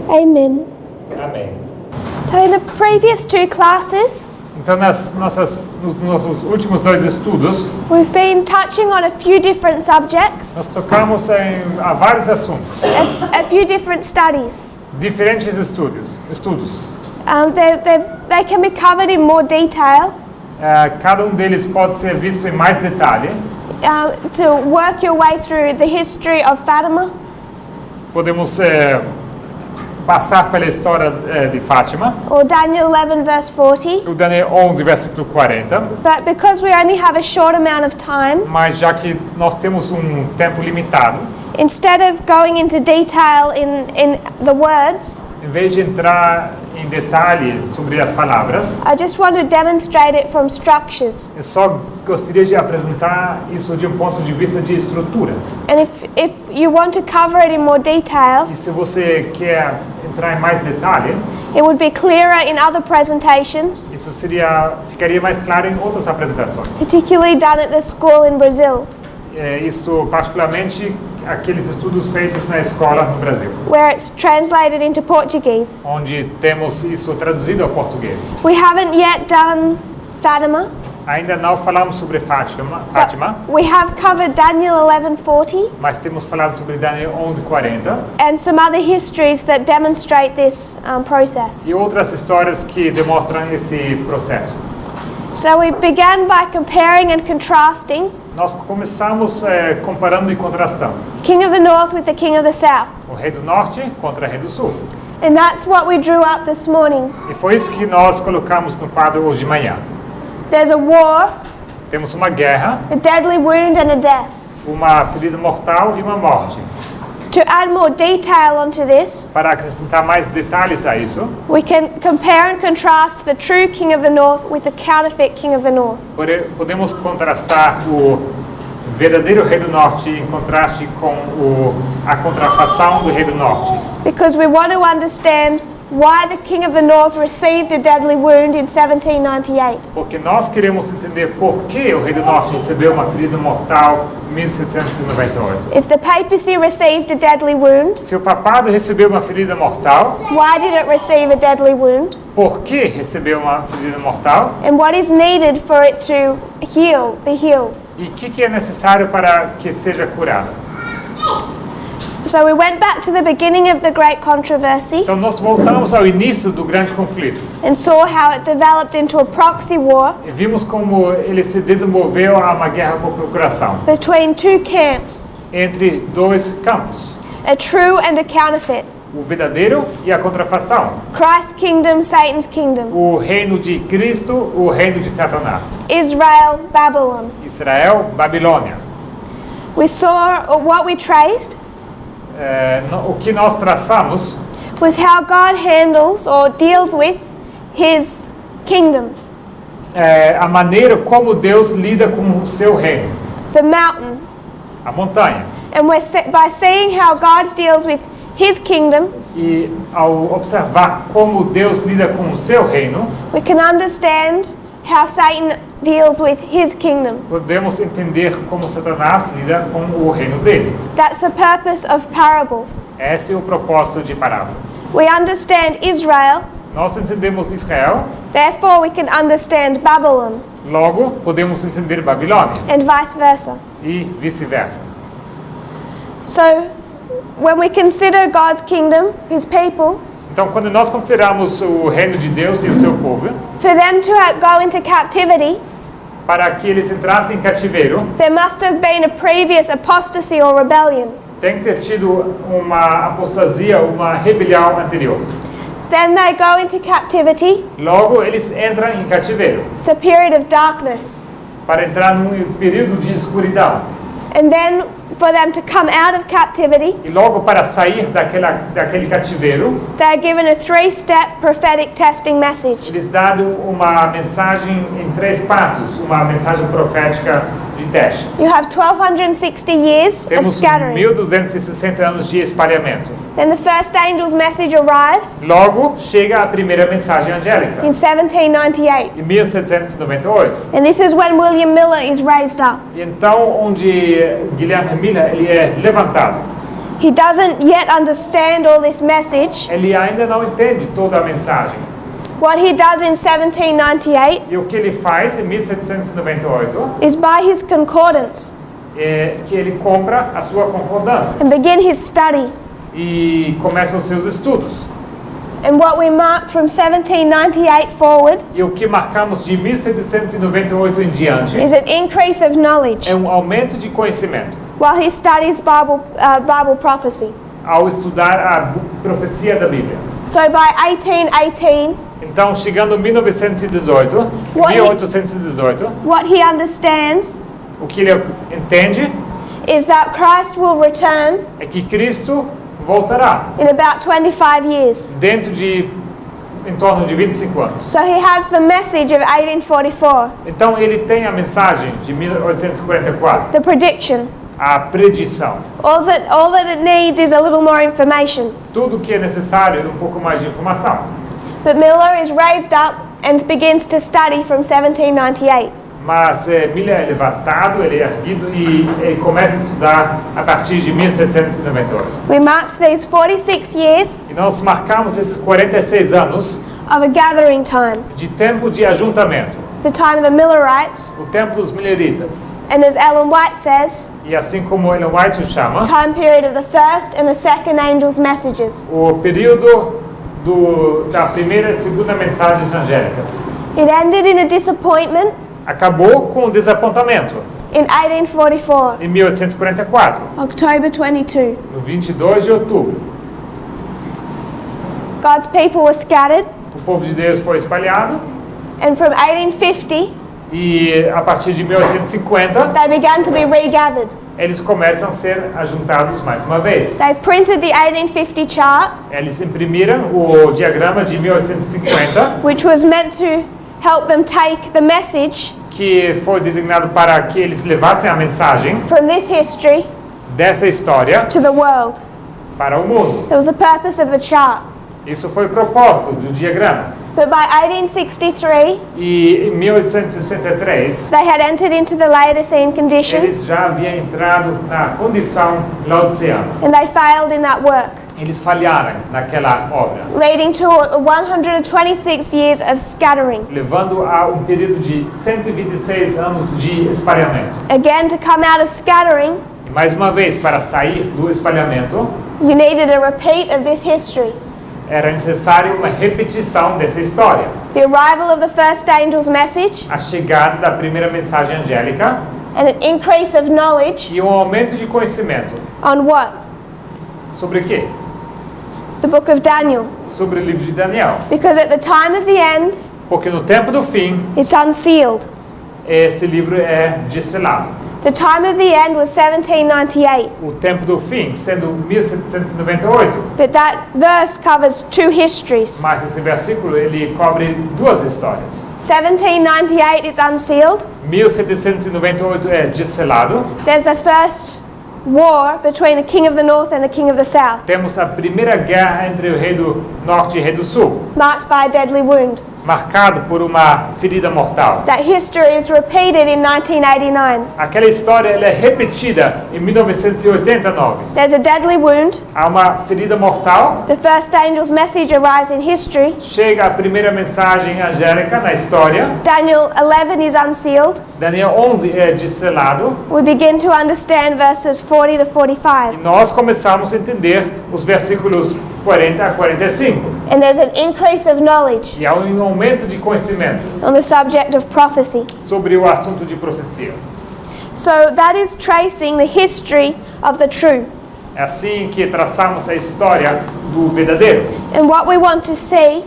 Amen. Amém. So in the previous two classes, Então, nos nossos últimos 2 estudos, we've been touching on a few different subjects, nós tocamos a vários assuntos, a few different studies. diferentes estudos. They can be covered in more detail Cada deles pode ser visto em mais detalhe. to work your way through the history of Fatima, Podemos passar pela história de Fátima, or Daniel 11 verse 40. o Daniel 11, versículo 40. But because we only have a short amount of time, Mas já que nós temos tempo limitado, instead of going into detail in the words, em vez de entrar em detalhe sobre as palavras, I just want to demonstrate it from structures. eu só gostaria de apresentar isso de um ponto de vista de estruturas. And if you want to cover it in more detail, E se você quer entrar em mais detalhe, it would be clearer in other presentations, isso ficaria mais claro em outras apresentações. particularly done at the school in Brazil, Isso particularmente aqueles estudos feitos na escola no Brasil, where it's translated into Portuguese. onde temos isso traduzido ao português. We haven't yet done Fatima, Ainda não falamos sobre Fátima, but we have covered Daniel 11:40 mas temos falado sobre Daniel 11:40 and some other histories that demonstrate this process. e outras histórias que demonstram esse processo. So we began by comparing and contrasting Nós começamos comparando e contrastando King of the North with the King of the South. o rei do norte contra o rei do sul. And that's what we drew up this morning. E foi isso que nós colocamos no quadro hoje de manhã. There's a war, Temos uma guerra, a deadly wound, and a death. uma ferida mortal e uma morte. To add more detail onto this, Para acrescentar mais detalhes a isso, we can compare and contrast the true King of the North with the counterfeit King of the North. podemos contrastar o verdadeiro rei do norte em contraste com a contrafação do rei do norte. Because we want to understand why the King of the North received a deadly wound in 1798. Porque nós queremos entender por que o rei do norte recebeu uma ferida mortal em 1798. If the papacy received a deadly wound, Se o papado recebeu uma ferida mortal, why did it receive a deadly wound? por que recebeu uma ferida mortal? And what is needed for it to be healed? E o que é necessário para que seja curado? So we went back to the beginning of the Great Controversy Então nós voltamos ao início do grande conflito and saw how it developed into a proxy war e vimos como ele se desenvolveu a uma guerra por procuração between two camps, entre 2 campos, a true and a counterfeit. o verdadeiro e a contrafação, Christ's kingdom, Satan's kingdom. o reino de Cristo, o reino de Satanás, Israel, Babylon. Israel, Babilônia. We saw what we traced O que nós traçamos was how God handles or deals with his kingdom. A maneira como Deus lida com o seu reino, The mountain. a montanha. And by seeing how God deals with his kingdom, E ao observar como Deus lida com o seu reino, we can understand how Satan deals with his kingdom. podemos entender como Satanás lida com o reino dele. That's the purpose of parables. Esse é o propósito de parábolas. We understand Israel, Nós entendemos Israel, therefore we can understand Babylon, logo podemos entender Babilônia and vice versa. e vice-versa. So, when we consider God's kingdom, his people, Então, quando nós consideramos o reino de Deus e o seu povo, for them to go into captivity, para que eles entrassem em cativeiro, there must have been a previous apostasy or rebellion. tem que ter tido uma apostasia, uma rebelião anterior. Then they go into captivity. Logo, eles entram em cativeiro, It's a period of darkness. para entrar num período de escuridão. And then for them to come out of captivity, E logo para sair daquele cativeiro, they're given a 3-step prophetic testing message. eles dado uma mensagem em 3 passos, uma mensagem profética de teste. You have 1260 years of Temos scattering. 1260 anos de espalhamento. Then the first angel's message arrives Logo chega a primeira mensagem angélica, in 1798. em 1798. And this is when William Miller is raised up. E então onde Guilherme Miller ele é levantado. He doesn't yet understand all this message. Ele ainda não entende toda a mensagem. What he does in 1798 E o que ele faz em 1798 is by his concordance é que ele compra a sua concordância and begin his study. e começa os seus estudos. And what we mark from 1798 forward E o que marcamos de 1798 em diante is an increase of knowledge é um aumento de conhecimento while he studies Bible prophecy. ao estudar a profecia da Bíblia. So by 1818, Então, chegando em 1818, what he understands o que ele entende is that Christ will return é que Cristo voltará in about 25 years. dentro de em torno de 25 anos. So he has the message of 1844, Então ele tem a mensagem de 1844, the prediction. a predição. All that it needs is a little more information. Tudo que é necessário é um pouco mais de informação. But Miller is raised up and begins to study from 1798. Mas Miller é levantado, ele é erguido e ele começa a estudar a partir de 1798. We marked these 46 years E nós marcamos esses 46 anos of a gathering time, de tempo de ajuntamento, the time of the Millerites, o tempo dos mileritas. and as Ellen White says, E assim como Ellen White o chama, time period of the first and the second angel's messages. o período da primeira e segunda mensagens angélicas. It ended in a disappointment Acabou com o desapontamento in 1844, em 1844, October 22. no 22 de outubro. God's people were scattered, O povo de Deus foi espalhado and from 1850, e a partir de 1850 they began to be regathered. eles começam a ser ajuntados mais uma vez. They printed the 1850 chart, Eles imprimiram o diagrama de 1850, which was meant to help them take the message que foi designado para que eles levassem a mensagem from this history dessa história to the world. para o mundo. It was the purpose of the chart. Isso foi proposto do diagrama. But by 1863, E em 1863, they had entered into the Laodicean condition, eles já haviam entrado na condição laodiceana. and they failed in that work, Eles falharam naquela obra, leading to 126 years of scattering, levando a um período de 126 anos de espalhamento. again to come out of scattering. E mais uma vez, para sair do espalhamento, You needed a repeat of this history. era necessário uma repetição dessa história. The arrival of the first angel's message A chegada da primeira mensagem angélica and an increase of knowledge e um aumento de conhecimento. on what? Sobre o quê? The book of Daniel. Sobre o livro de Daniel. Because at the time of the end, Porque no tempo do fim, it's unsealed. esse livro é desselado. The time of the end was 1798. O tempo do fim, sendo 1798. But that verse covers two histories. Mas esse versículo, ele cobre duas histórias. 1798 is unsealed. 1798 é desselado. There's the first war between the king of the north and the king of the south, Temos a primeira guerra entre o rei do norte e o rei do sul, marked by a deadly wound. marcado por uma ferida mortal. That history is repeated in 1989. Aquela história ela é repetida em 1989. There's a deadly wound. Há uma ferida mortal, The first angel's message arrives in history. chega a primeira mensagem angélica na história. Daniel 11 is unsealed. Daniel 11 é desselado We begin to understand verses 40 to e 45. nós começamos a entender os versículos 40 a 45. And there's an increase of knowledge E há um aumento de conhecimento on the subject of prophecy. sobre o assunto de profecia. So that is tracing the history of the true. É assim que traçamos a história do verdadeiro. And what we want to see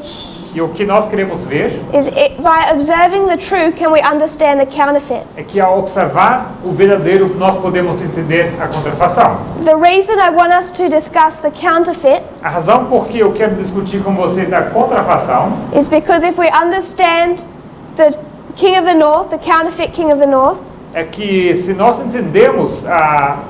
E o que nós queremos ver is by observing the true, can we understand the counterfeit? é que ao observar o verdadeiro nós podemos entender a contrafação. The reason I want us to discuss the counterfeit A razão por que eu quero discutir com vocês a contrafação is because if we understand the king of the north, the counterfeit king of the north, é que se nós entendemos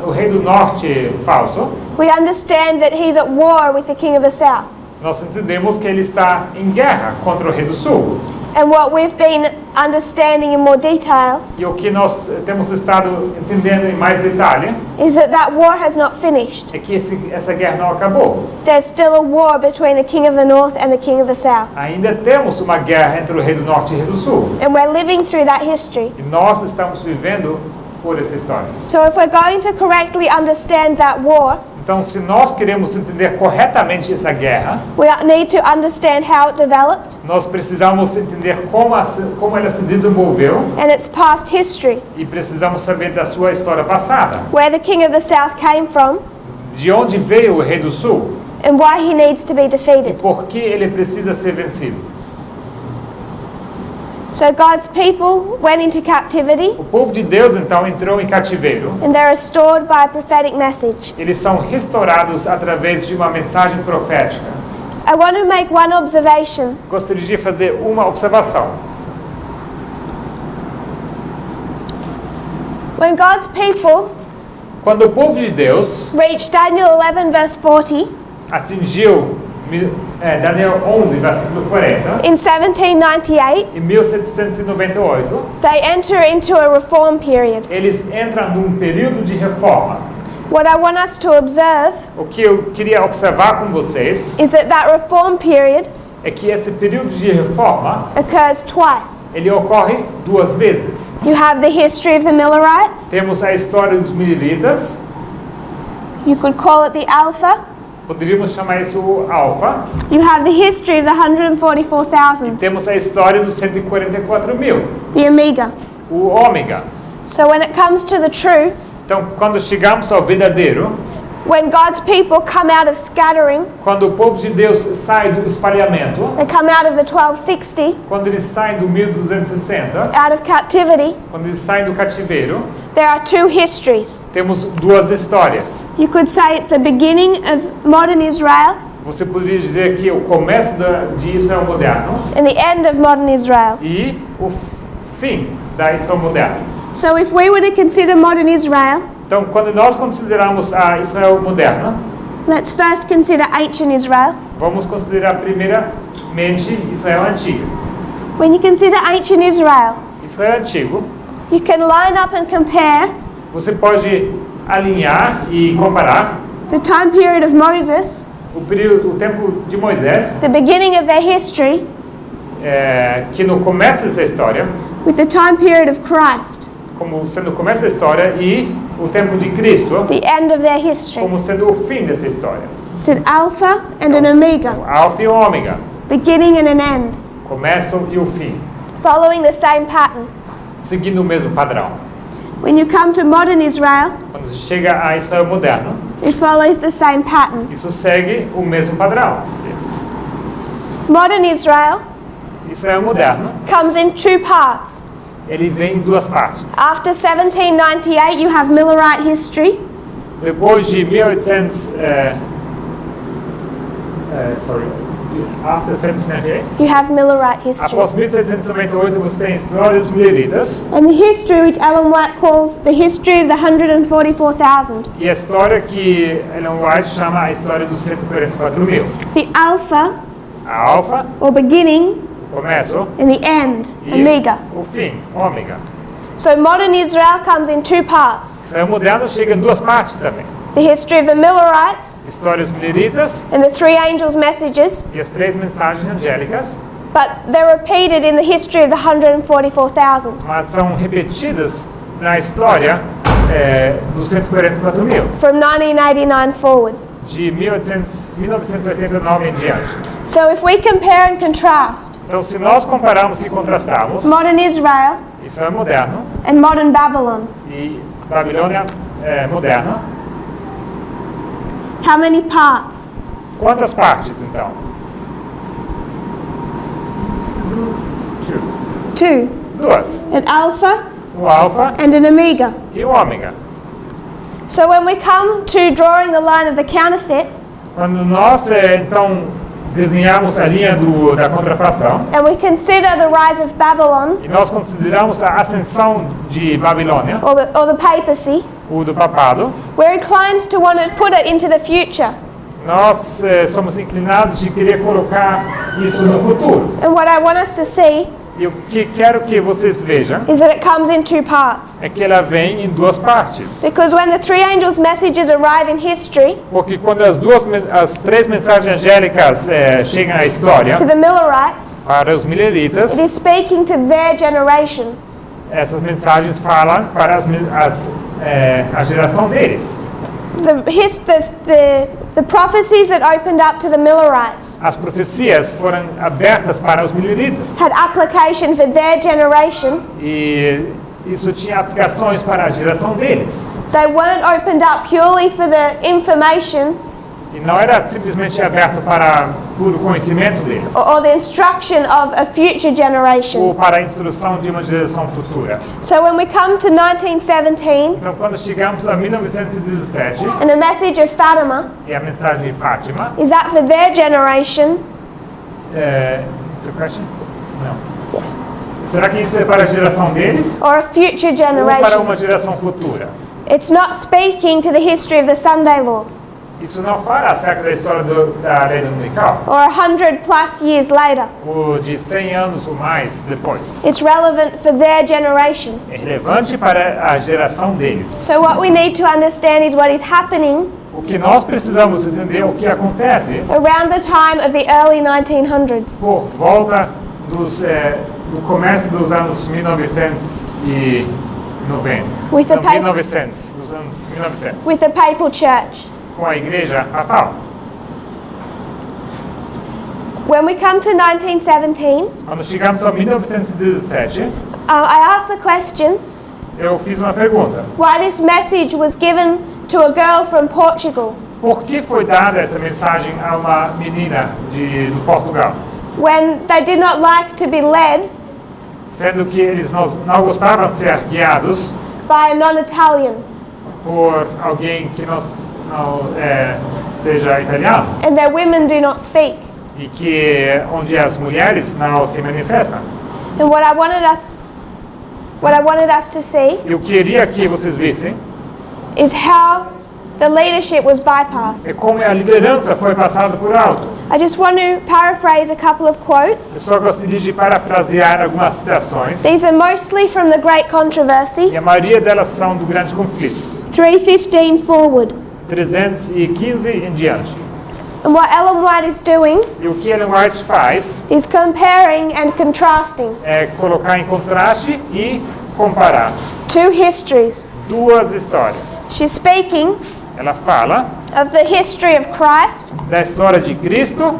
o rei do norte falso, we understand that he's at war with the king of the south. nós entendemos que ele está em guerra contra o rei do sul. And what we've been understanding in more detail E o que nós temos estado entendendo em mais detalhe is that that war has not finished. é que essa guerra não acabou. There's still a war between the king of the north and the king of the south. Ainda temos uma guerra entre o rei do norte e o rei do sul. And we're living through that history. E nós estamos vivendo por essa história. So if we're going to correctly understand that war, Então, se nós queremos entender corretamente essa guerra, we need to understand how it developed nós precisamos entender como ela se desenvolveu and its past history, e precisamos saber da sua história passada. where the king of the south came from, De onde veio o rei do sul and why he needs to be e defeated. por que ele precisa ser vencido. So God's people went into captivity O povo de Deus, então, entrou em cativeiro. and they're restored by a prophetic message. Eles são restaurados através de uma mensagem profética. I want to make one observation. Gostaria de fazer uma observação. When God's people Quando o povo de Deus reached Daniel 11 verse 40 atingiu Daniel 11, versículo 40, in 1798, em 1798, they enter into a reform period. eles entram num período de reforma. What I want us to observe O que eu queria observar com vocês is that that reform period é que esse período de reforma, occurs twice. ele ocorre duas vezes. You have the history of the Millerites. Temos a história dos mileritas, You could call it the Alpha. poderíamos chamar isso o alfa, You have the history of the 144,000, temos a história dos 144 mil, the Omega. o ômega. So when it comes to the true, Então, quando chegamos ao verdadeiro, when God's people come out of scattering, quando o povo de Deus sai do espalhamento, they come out of the 1260, quando eles saem do 1260, out of captivity, quando eles saem do cativeiro, there are two histories. temos duas histórias. You could say it's the beginning of modern Israel Você poderia dizer que o começo de Israel moderno and the end of modern Israel. e o fim da Israel moderna. So if we were to consider modern Israel, Então, quando nós consideramos a Israel moderna, let's first consider ancient Israel. vamos considerar primeiramente Israel antigo. When you consider ancient Israel, Israel antigo, you can line up and compare você pode alinhar e comparar the time period of Moses, o tempo de Moisés, the beginning of their history, que no começo dessa história, with the time period of Christ, como sendo o começo da história, e o tempo de Cristo, the end of their history. como sendo o fim dessa história. It's an Alpha and an Omega, O alfa e o ômega, beginning and an end, começo e o fim, following the same pattern. seguindo o mesmo padrão. When you come to modern Israel, Quando chega a Israel moderno, it follows the same pattern. isso segue o mesmo padrão. Modern Israel Israel moderno, comes in two parts. ele vem em duas partes. After 1798, you have Millerite history. Depois de 1800, after 1798, You have Millerite history. após 1798 você tem a história dos mileritas And the history which Ellen White calls the history of the 144,000. e a história que Ellen White chama a história dos 144 mil. The Alpha, A alfa, or beginning, o começo, and the end, e Omega. o fim, ômega. So modern Israel comes in two parts. Israel moderno chega em duas partes também. The history of the Millerites Histórias mileritas and the three angels' messages, e as três mensagens angélicas, but they're repeated in the history of the 144,000. mas são repetidas na história dos 144 mil, From 1989 forward. de 1989 em diante. So if we compare and contrast Então, se nós compararmos e contrastarmos modern Israel Israel moderno and modern Babylon, e Babilônia moderna, how many parts? quantas partes então? Two. Duas. An Alpha O alfa and an Omega. e o ômega. So when we come to drawing the line of the counterfeit, Quando nós então desenhamos a linha da contrafação and we consider the rise of Babylon e nós consideramos a ascensão de Babilônia, or the papacy, o do papado, we're inclined to want to put it into the future. nós somos inclinados de querer colocar isso no futuro. And what I want us to see E o que quero que vocês vejam is that it comes in two parts. é que ela vem em duas partes. Because when the three angels' messages arrive in history Porque quando as três mensagens angélicas chegam à história, to the Millerites, para os mileritas, it is speaking to their generation. essas mensagens falam para a geração deles. The prophecies that opened up to the Millerites As profecias foram abertas para os mileritas. had application for their generation. E isso tinha aplicações para a geração deles. They weren't opened up purely for the information E não era simplesmente aberto para puro conhecimento deles, or the instruction of a future ou generation. para a instrução de uma geração futura. So when we come to 1917 Então, quando chegamos a 1917, and the message of Fatima, e a mensagem de Fátima, is that for their generation? it's a question? Não. Será que isso é para a geração deles Or a future ou para generation? uma geração futura? It's not speaking to the history of the Sunday law Isso não fala acerca da história da lei dominical, or 100+ years later. ou de 100 anos ou mais depois. It's relevant for their generation. É relevante para a geração deles. So what we need to understand is what is happening O que nós precisamos entender é o que acontece around the time of the early 1900s. por volta do começo dos anos 1990. With the Não, pa- 1900, dos anos 1900, with the papal church. com a igreja papal. When we come to 1917, Quando chegamos a 1917, I asked the question eu fiz uma pergunta. why this message was given to a girl from Portugal Por que foi dada essa mensagem a uma menina do Portugal? when they did not like to be led Sendo que eles não gostavam de ser guiados by a non-Italian por alguém que não seja italiano. and their women do not speak. E que onde as mulheres não se manifestam. And what I wanted us to see Eu queria que vocês vissem is how the leadership was bypassed. como a liderança foi passada por alto. I just want to paraphrase a couple of quotes. Eu só gostaria de parafrasear algumas citações, These are mostly from the Great Controversy, e a maioria delas são do Grande Conflito, 315 forward. 315 em diante. And what Ellen White is doing E o que Ellen White faz is comparing and contrasting é colocar em contraste e comparar two histories. duas histórias. She's speaking Ela fala of the history of Christ da história de Cristo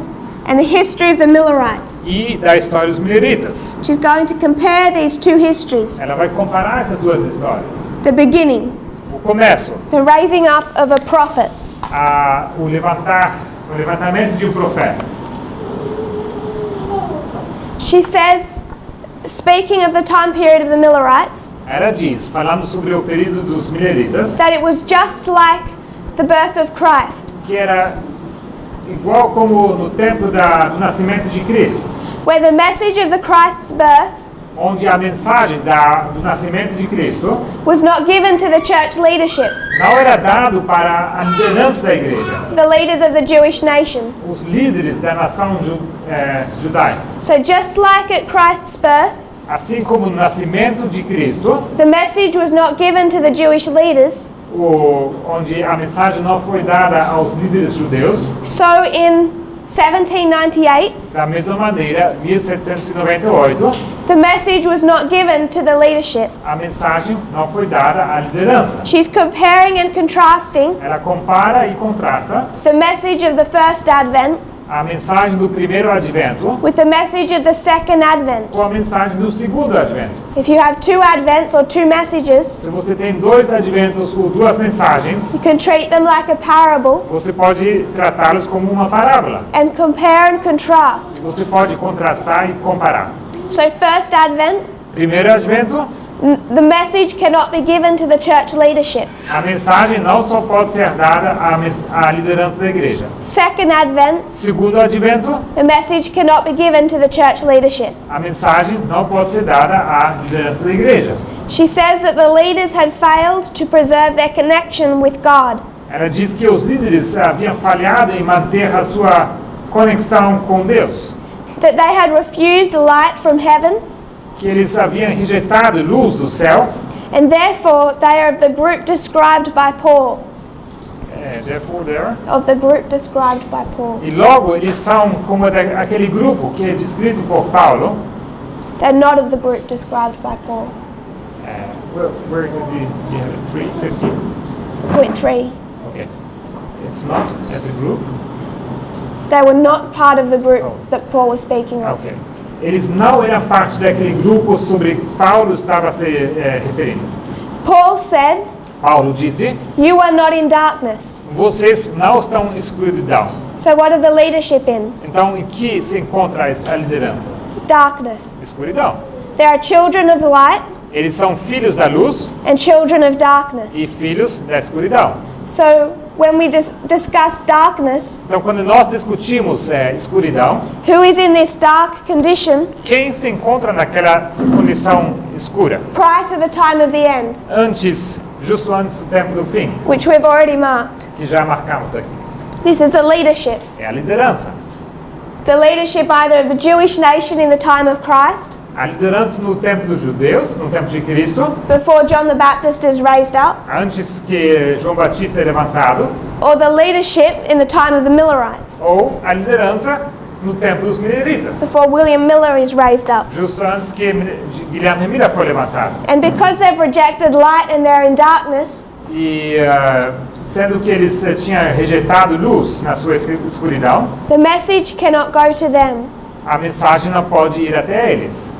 and the history of the Millerites. e da história dos mileritas. She's going to compare these two histories. Ela vai comparar essas duas histórias. The beginning, O começo, the raising up of a prophet, o levantamento de um profeta. she says, speaking of the time period of the Millerites, Ela diz, falando sobre o período dos mileritas, that it was just like the birth of Christ, que era igual como no tempo do nascimento de Cristo, where the message of the Christ's birth onde a mensagem do nascimento de Cristo was not given to the church leadership, não era dado para a liderança da igreja, the leaders of the Jewish nation. os líderes da nação judaica. So just like at Christ's birth, Assim como no nascimento de Cristo, the message was not given to the Jewish leaders, onde a mensagem não foi dada aos líderes judeus, so in 1798, da mesma maneira, 1798, the message was not given to the leadership. a mensagem não foi dada à liderança. She's comparing and contrasting Ela compara e contrasta the message of the first advent a mensagem do primeiro advento with the message of the second advent. com a mensagem do segundo advento. If you have two advents or two messages, Se você tem dois adventos ou duas mensagens, you can treat them like a parable você pode tratá-los como uma parábola. and compare and contrast. Você pode contrastar e comparar. So first advent, Primeiro advento, the message cannot be given to the church leadership. a mensagem não só pode ser dada à liderança da igreja. Second advent, Segundo advento, the message cannot be given to the church leadership. a mensagem não pode ser dada à liderança da igreja. She says that the leaders had failed to preserve their connection with God. Ela diz que os líderes haviam falhado em manter a sua conexão com Deus, That they had refused light from heaven que eles haviam rejeitado luz do céu. And therefore they are of the group described by Paul. Therefore they are. Of the group described by Paul. E logo eles são como aquele grupo que é descrito por Paulo. They're not of the group described by Paul. Where could be 350? Point 3. Okay. It's not as a group. They were not part of the group that Paul was speaking of. Okay. Eles não eram parte daquele grupo sobre que Paulo estava se referindo. Paul said, Paulo disse: "You are not in darkness." vocês não estão em escuridão. So what are the leadership in? Então, em que se encontra a liderança? Darkness. Escuridão. There are children of light Eles são filhos da luz and children of darkness. e filhos da escuridão. So when we discuss darkness, Então, quando nós discutimos escuridão, who is in this dark condition quem se encontra naquela condição escura? prior to the time of the end, Justo antes do tempo do fim, which we've already marked? que já marcamos aqui. This is the leadership. É a liderança. The leadership either of the Jewish nation in the time of Christ, A liderança no tempo dos judeus, no tempo de Cristo, before John the Baptist is raised up, antes que João Batista é levantado, or the leadership in the time of the Millerites, ou a liderança no tempo dos Mileritas, before William Miller is raised up. justo antes que Guilherme Miller foi levantado. And because they've rejected light and they're in darkness, E sendo que eles tinham rejeitado luz na sua escuridão, the message cannot go to them. a mensagem não pode ir até eles.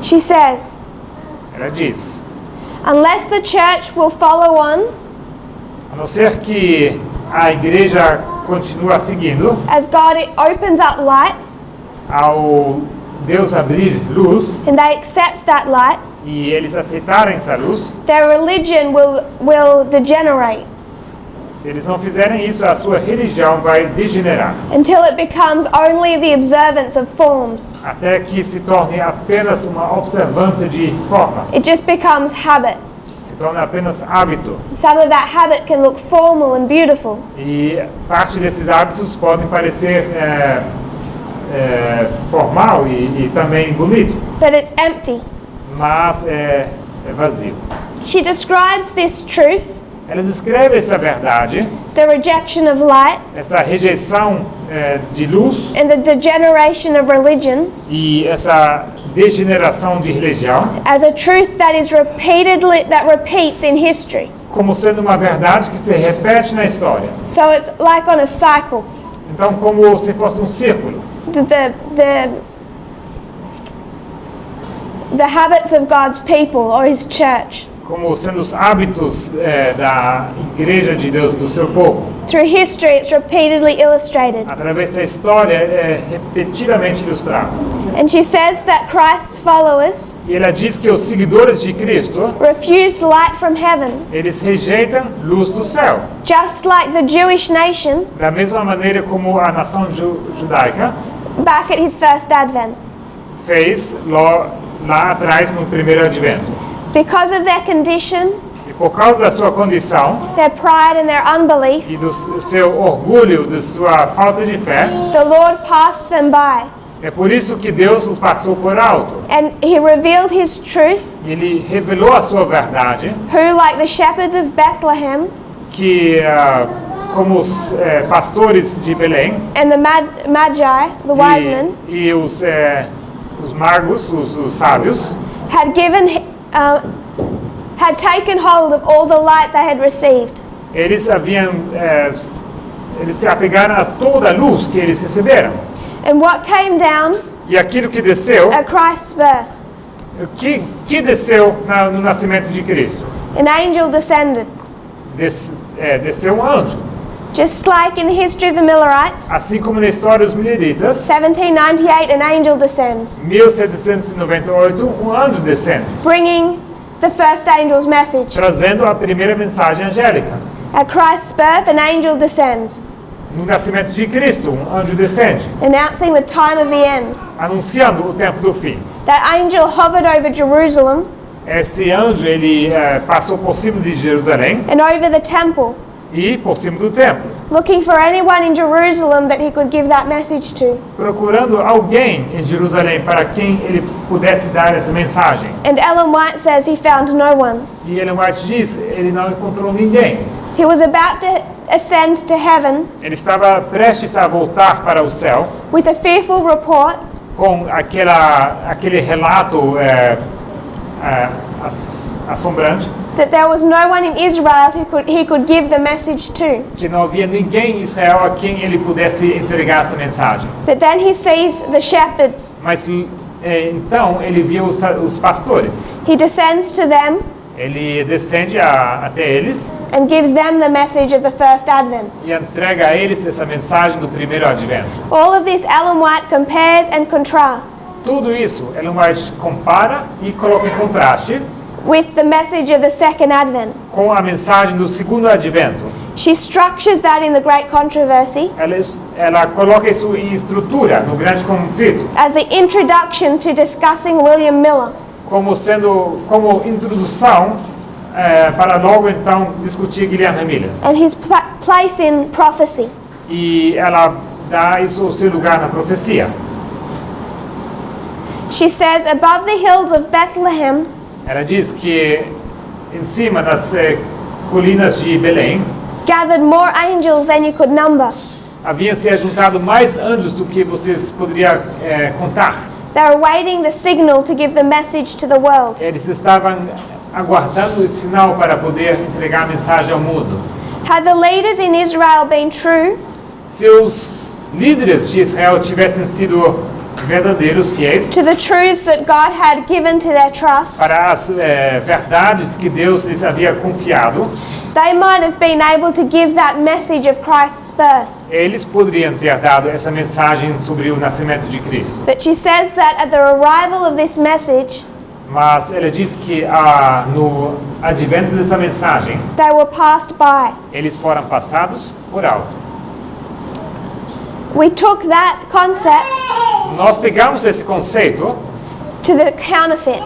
She says, Ela diz: unless the church will follow on, a não ser que a igreja continue seguindo, as God opens up light ao Deus abrir luz and they accept that light, e eles aceitarem essa luz, their religion will degenerate se eles não fizerem isso, a sua religião vai degenerar, until it becomes only the observance of forms. até que se torne apenas uma observância de formas, It just becomes habit. se torne apenas hábito. Some of that habit can look formal and beautiful, E parte desses hábitos podem parecer formal e também bonito, but it's empty. mas é vazio. She describes this truth, Ela descreve essa verdade, the rejection of light essa rejeição de luz and the degeneration of religion, e essa degeneração de religião as a truth that repeats in history. como sendo uma verdade que se repete na história. So it's like on a cycle. Então, como se fosse um círculo. The habits of God's people or His church. Como sendo os hábitos da igreja de Deus, do seu povo. Through history, it's repeatedly illustrated. Através da história é repetidamente ilustrado. And she says that Christ's followers E ela diz que os seguidores de Cristo, refused light from heaven, eles rejeitam luz do céu. just like the Jewish nation Da mesma maneira como a nação judaica back at His first advent. fez lá atrás no primeiro advento. Because of their condition, E por causa da sua condição their pride and their unbelief, e do seu orgulho, de sua falta de fé, the Lord passed them by. é por isso que Deus os passou por alto. And He revealed His truth, E Ele revelou a sua verdade, who, like the shepherds of Bethlehem que como os pastores de Belém and the Magi, the wise men, e os magos, os sábios, had taken hold of all the light they had received. eles se apegaram a toda a luz que eles receberam. And what came down E aquilo que desceu, at Christ's birth? que desceu no nascimento de Cristo? An angel descended. Desceu um anjo. Just like in the history of the Millerites, Assim como na história dos Mileritas, 1798, an angel descends, 1798, um anjo descende, bringing the first angel's message. trazendo a primeira mensagem angélica. At Christ's birth, an angel descends, No nascimento de Cristo, um anjo descende, announcing the time of the end. anunciando o tempo do fim. That angel hovered over Jerusalem Esse anjo, ele passou por cima de Jerusalém and over the temple, e por cima do templo, looking for anyone in Jerusalem that he could give that message to. procurando alguém em Jerusalém para quem ele pudesse dar essa mensagem. And Ellen White says he found no one. E Ellen White diz, ele não encontrou ninguém. He was about to ascend to heaven Ele estava prestes a voltar para o céu with a fearful report com aquele relato assombrante that there was no one in Israel who he could give the message to. que não havia ninguém em Israel a quem ele pudesse entregar essa mensagem. But then he sees the shepherds. Mas então ele viu os pastores. He descends to them Ele descende até eles and gives them the message of the first advent. e entrega a eles essa mensagem do primeiro advento. All of this Ellen White compares and contrasts Tudo isso Ellen White compara e coloca em contraste with the message of the second advent. com a mensagem do segundo advento. She structures that in the Great Controversy Ela coloca isso em estrutura no grande conflito, as the introduction to discussing William Miller. como introdução para logo então discutir Guilherme Miller. And his place in prophecy. E ela dá isso o seu lugar na profecia. She says, above the hills of Bethlehem, Ela diz que em cima das colinas de Belém gathered more angels than you could number. havia se ajuntado mais anjos do que vocês poderiam contar. They were waiting the signal to give the message to the world. Eles estavam aguardando o sinal para poder entregar a mensagem ao mundo. Had the leaders in Israel been true, Se os líderes de Israel tivessem sido verdadeiros, fiéis to the truth that God had given to their trust, para as verdades que Deus lhes havia confiado, they might have been able to give that message of Christ's birth. eles poderiam ter dado essa mensagem sobre o nascimento de Cristo. But she says that at the arrival of this message, Mas ela diz que no advento dessa mensagem, they were passed by. eles foram passados por alto. We took that concept Nós pegamos esse conceito to the counterfeit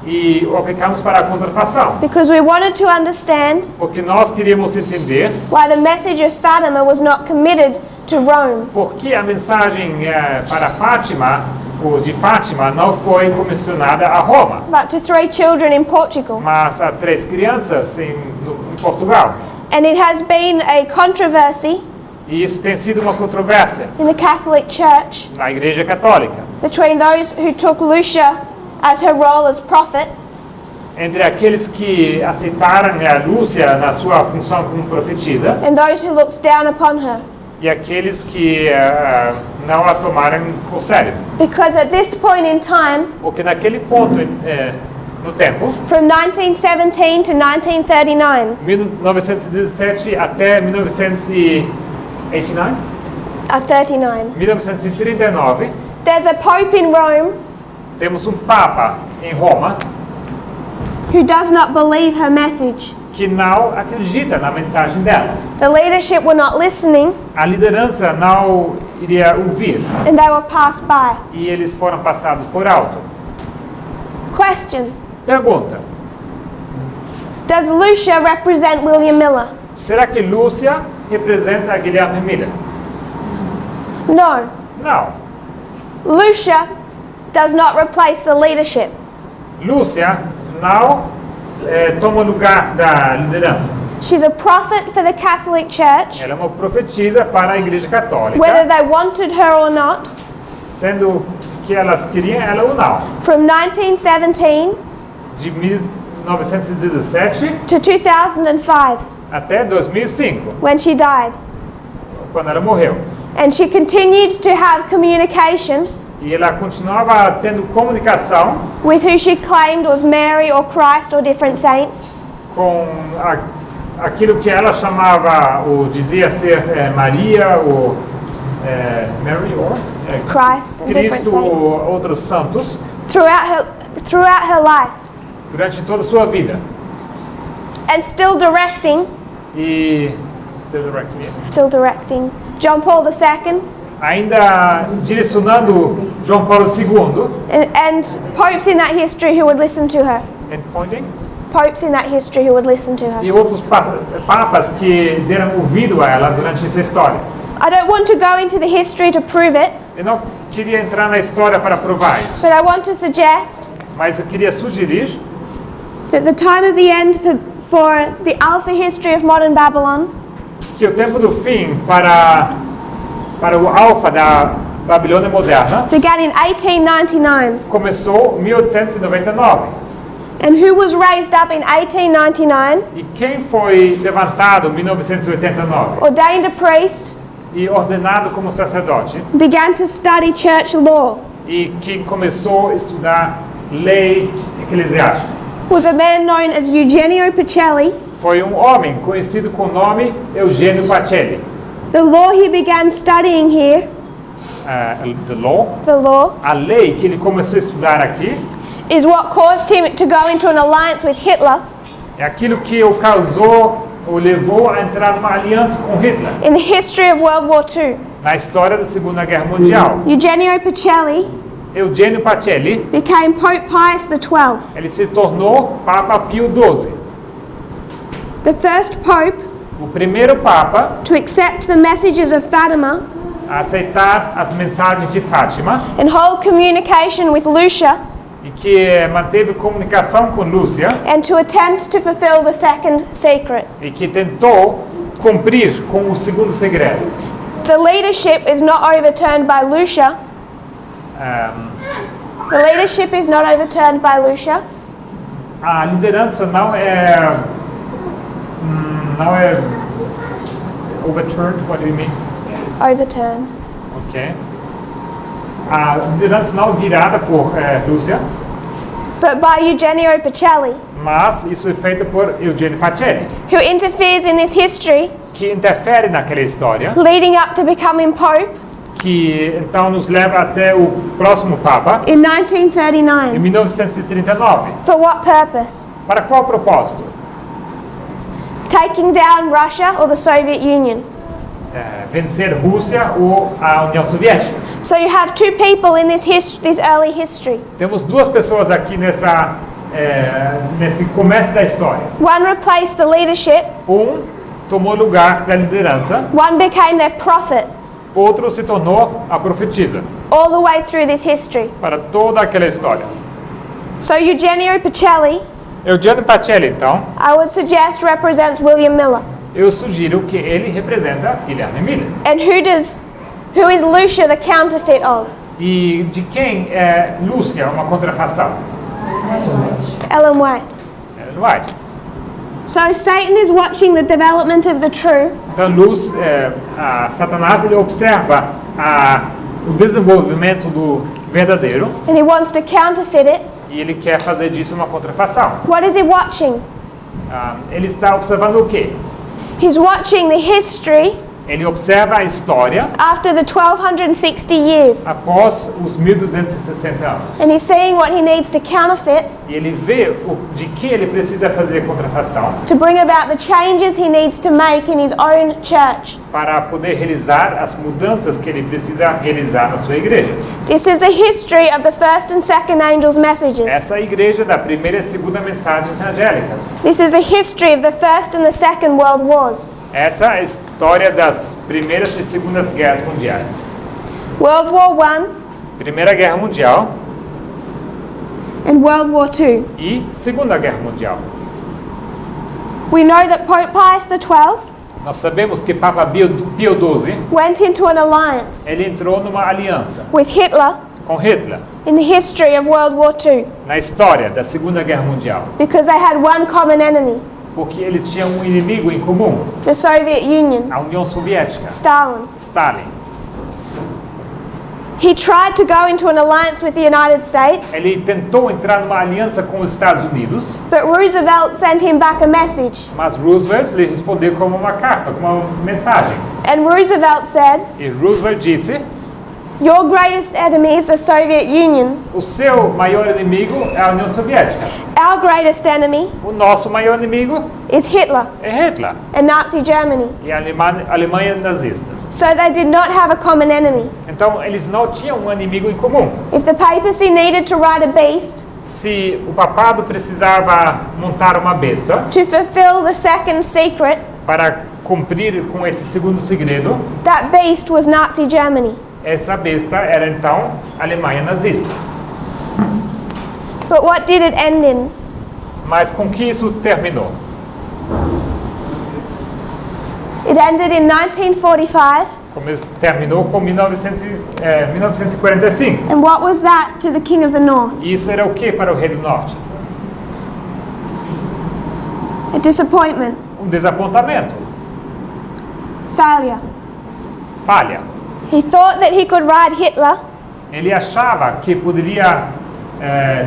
e o aplicamos para a contrafação, because we wanted to understand porque nós queríamos entender why the message of Fatima was not committed to Rome. por que a mensagem para Fátima, ou de Fátima, não foi comissionada a Roma, But to 3 children in Portugal. mas a 3 crianças em Portugal. And it has been a controversy E isso tem sido uma controvérsia in the Catholic Church na Igreja Católica, between those who took Lucia as her role as prophet entre aqueles que aceitaram a Lúcia na sua função como profetisa and those who looked down upon her. e aqueles que não a tomaram por sério. Because at this point in time, Porque naquele ponto no tempo, from 1917 to 1939, 1917 até 1939, there's a pope in Rome temos Papa em Roma who does not believe her message. que não acredita na mensagem dela. The leadership were not listening A liderança não iria ouvir and they were passed by. e eles foram passados por alto. Question: Pergunta: does Lucia represent William Miller? será que Lúcia representa a Guilherme Miller? No. Não. Lucia does not replace the leadership. Lúcia não toma o lugar da liderança. She's a prophet for the Catholic Church, Ela é uma profetisa para a Igreja Católica, whether they wanted her or not. sendo que elas queriam ela ou não. From 1917 De 1917 to 2005, até 2005, when she died. quando ela morreu. And she continued to have communication E ela continuava tendo comunicação with who she claimed was Mary or Christ or different saints. com aquilo que ela chamava ou dizia ser Maria ou Mary ou Christ and different Cristo saints. ou outros santos Throughout her life. durante toda a sua vida. And still directing Still directing John Paul II ainda direcionando João Paulo II and popes in that history who would listen to her. and pointing popes in that history who would listen to her. E outros papas que deram ouvido a ela durante essa história. I don't want to go into the history to prove it, Eu não queria entrar na história para provar isso, but I want to suggest mas eu queria sugerir that the time of the end for the Alpha history of modern Babylon que o tempo do fim para o alfa da Babilônia moderna began in 1899. começou em 1899. And who was raised up in 1899, E quem foi levantado em 1989 ordained a priest, e ordenado como sacerdote began to study church law, e que começou a estudar lei eclesiástica was a man known as Eugenio Pacelli. foi homem conhecido com o nome Eugênio Pacelli. The law he began studying here, The law, the law, a lei que ele começou a estudar aqui is what caused him to go into an alliance with Hitler é aquilo que o causou, o levou a entrar numa aliança com Hitler in the history of World War II. na história da Segunda Guerra Mundial. Eugenio Pacelli Eugênio Pacelli, became Pope Pius XII, ele se tornou Papa Pio XII, the first pope o primeiro Papa to accept the messages of Fatima a aceitar as mensagens de Fátima and hold communication with Lucia, e que manteve comunicação com Lúcia and to attempt to fulfill the second secret. e que tentou cumprir com o segundo segredo. The leadership is not overturned by Lucia. The leadership is not overturned by Lucia, A liderança não é overturned. What do you mean? overturned. Ok. A liderança não é virada por Lúcia, But by Eugenio Pacelli, mas isso é feito por Eugênio Pacelli, who interferes in this history, que interfere naquela história, leading up to becoming Pope que então nos leva até o próximo Papa in em 1939. 1939. For what purpose? Para qual propósito? Taking down Russia or the Soviet Union. Vencer Rússia ou a União Soviética. So you have two people in this early history. Temos duas pessoas aqui nesse começo da história. One replaced the leadership, Tomou lugar da liderança, one became their prophet, outro se tornou a profetisa all the way through this history. para toda aquela história. So Eugenio Pacelli, Eugênio Pacelli, então, I would suggest, represents William Miller. eu sugiro que ele representa Guilherme Miller. And who is Lucia the counterfeit of? E de quem é Lúcia uma contrafação? Ellen White. Ellen White. So Satan is watching the development of the true, Então, Satanás ele observa o desenvolvimento do verdadeiro and he wants to counterfeit it. e ele quer fazer disso uma contrafação. What is he watching? Ele está observando o quê? He's watching the history Ele observa a história after the 1260 years, após os 1260 anos. and he's seeing what he needs to counterfeit E ele vê de que ele precisa fazer contrafação to bring about the changes he needs to make in his own church. para poder realizar as mudanças que ele precisa realizar na sua igreja. This is the history of the first and second angels' messages. Essa é a igreja da primeira e segunda mensagens angélicas. This is the history of the first and the second world wars. Essa é a história das primeiras e segundas guerras mundiais. World War I Primeira Guerra Mundial and World War II. e Segunda Guerra Mundial. We know that Pope Pius XII Nós sabemos que Papa Pio XII went into an alliance ele entrou numa aliança with Hitler com Hitler in the history of World War II na história da Segunda Guerra Mundial, because they had one common enemy, porque eles tinham um inimigo em comum, the Soviet Union, a União Soviética, Stalin. Stalin. He tried to go into an alliance with the United States, Ele tentou entrar numa aliança com os Estados Unidos, but Roosevelt sent him back a message. mas Roosevelt lhe respondeu como uma carta, com uma mensagem. And Roosevelt said, E Roosevelt disse: "Your greatest enemy is the Soviet Union. o seu maior inimigo é a União Soviética. Our greatest enemy O nosso maior inimigo is Hitler é Hitler and Nazi Germany." e a Alemanha nazista. So they did not have a common enemy. Então eles não tinham um inimigo em comum. If the papacy needed to write a beast, se o papado precisava montar uma besta to fulfill the second secret, para cumprir com esse segundo segredo, that beast was Nazi Germany. essa besta era então a Alemanha nazista. But what did it end in? Mas com que isso terminou? It ended in 1945. Terminou com 1945. And what was that to the King of the North? E isso era o que para o rei do norte? A disappointment, Desapontamento, failure. falha. He thought that he could ride Hitler Ele achava que poderia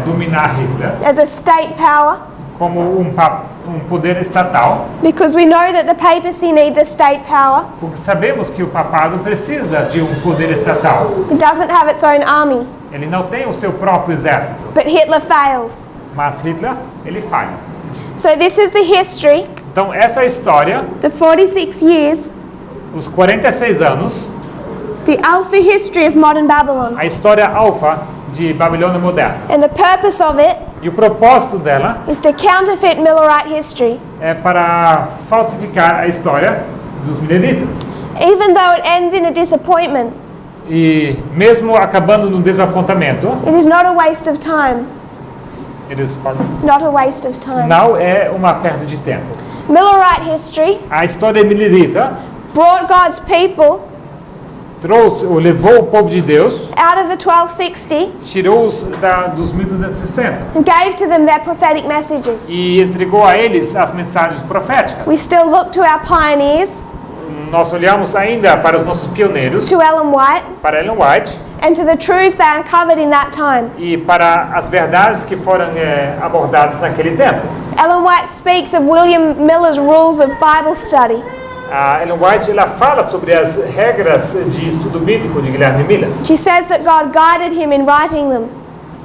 dominar Hitler as a state power, como um poder estatal, because we know that the papacy needs a state power. porque sabemos que o papado precisa de um poder estatal. It doesn't have its own army, Ele não tem o seu próprio exército, but Hitler fails. mas Hitler, ele falha. So this is the history, Então essa história, the 46 years, os 46 anos, the alpha history of modern Babylon. a história alfa de Babilônia moderna. And the purpose of it E o propósito dela is to counterfeit Millerite history. é para falsificar a história dos mileritas. Even though it ends in a disappointment, E mesmo acabando num desapontamento, it is not a waste of time. Not a waste of time. não é uma perda de tempo. Millerite history A história milerita brought God's people trouxe ou levou o povo de Deus, out of the 1260 tirou-os dos 1260 and gave to them their prophetic messages. e entregou a eles as mensagens proféticas. We still look to our pioneers, Nós olhamos ainda para os nossos pioneiros, to Ellen White, para Ellen White, and to the truth they uncovered in that time. e para as verdades que foram abordadas naquele tempo. Ellen White speaks of William Miller's rules of Bible study. A Ellen White ela fala sobre as regras de estudo bíblico de Guilherme Miller. She says that God guided him in writing them.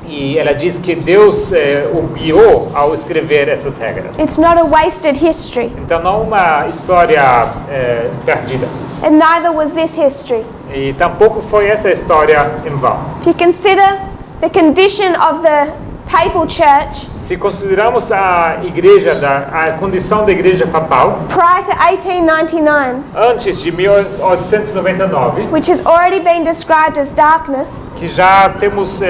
E ela diz que Deus o guiou ao escrever essas regras. It's not a wasted history, Então não uma história perdida. and neither was this history. E tampouco foi essa história em vão. If you consider the condition of the papal church Se consideramos a condição da igreja papal prior to 1899, antes de 1899, which has already been described as darkness, que já temos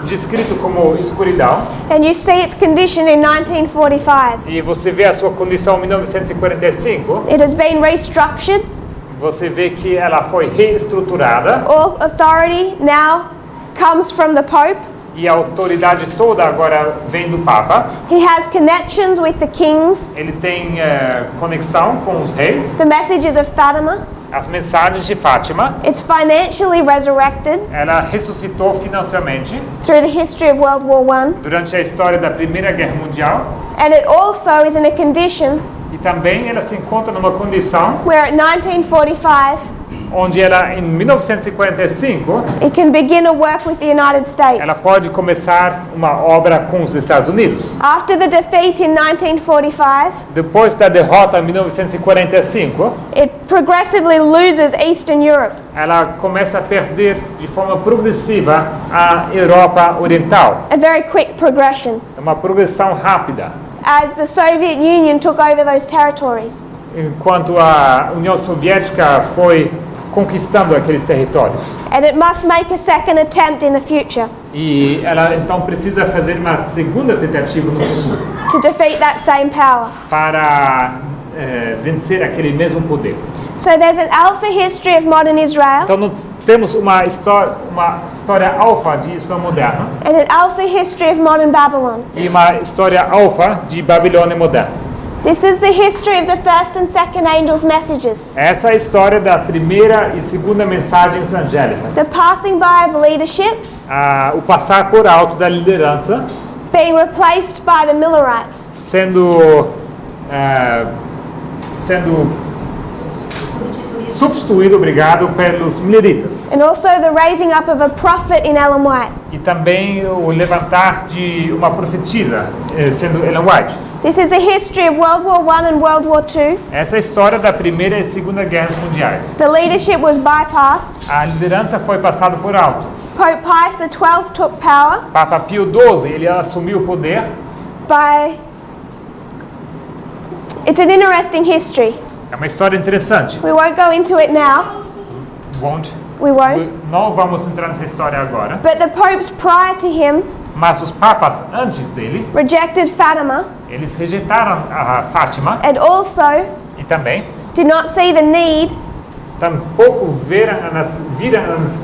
descrito como escuridão, and you see its condition in 1945, e você vê a sua condição em 1945, it has been restructured. você vê que ela foi reestruturada All authority now comes from the Pope. e a autoridade toda agora vem do Papa. He has connections with the kings, Ele tem conexão com os reis, the messages of Fatima. as mensagens de Fátima. It's financially resurrected Ela ressuscitou financeiramente through the history of World War I. durante a história da Primeira Guerra Mundial. And it also is in a condition E também ela se encontra numa condição where at 1945 onde ela, em 1945, it can begin a work with the United ela States. pode começar uma obra com os Estados Unidos. After the defeat in 1945, Depois da derrota em 1945, it progressively loses Eastern Europe. ela começa a perder de forma progressiva a Europa Oriental. A very quick progression É uma progressão rápida. as the Soviet Union took over those territories. Enquanto a União Soviética foi conquistando aqueles territórios. And it must make a second attempt in the future E ela então precisa fazer uma segunda tentativa no futuro to defeat that same power. para vencer aquele mesmo poder. So there's an alpha history of modern Israel Então nós temos uma história alfa de Israel moderno and an alpha history of modern Babylon. e uma história alfa de Babilônia moderna. This is the history of the first and second angels' messages. Essa é a história da primeira e segunda mensagens angélicas. The passing by of leadership O passar por alto da liderança being replaced by the Millerites. sendo substituído, obrigado, pelos mileritas. And also the raising up of a prophet in Ellen White. E também o levantar de uma profetisa, sendo Ellen White. This is the history of World War I and World War II. Essa é a história da Primeira e Segunda Guerras Mundiais. The leadership was bypassed A liderança foi passada por alto. Pope Pius XII took power Papa Pio XII, ele assumiu o poder. by... It's an interesting history. É uma história interessante. We won't go into it now. We won't. Não vamos entrar nessa história agora. But the popes prior to him Mas os papas antes dele, rejected Fatima eles rejeitaram a Fátima and also e também did not see the need tampouco viram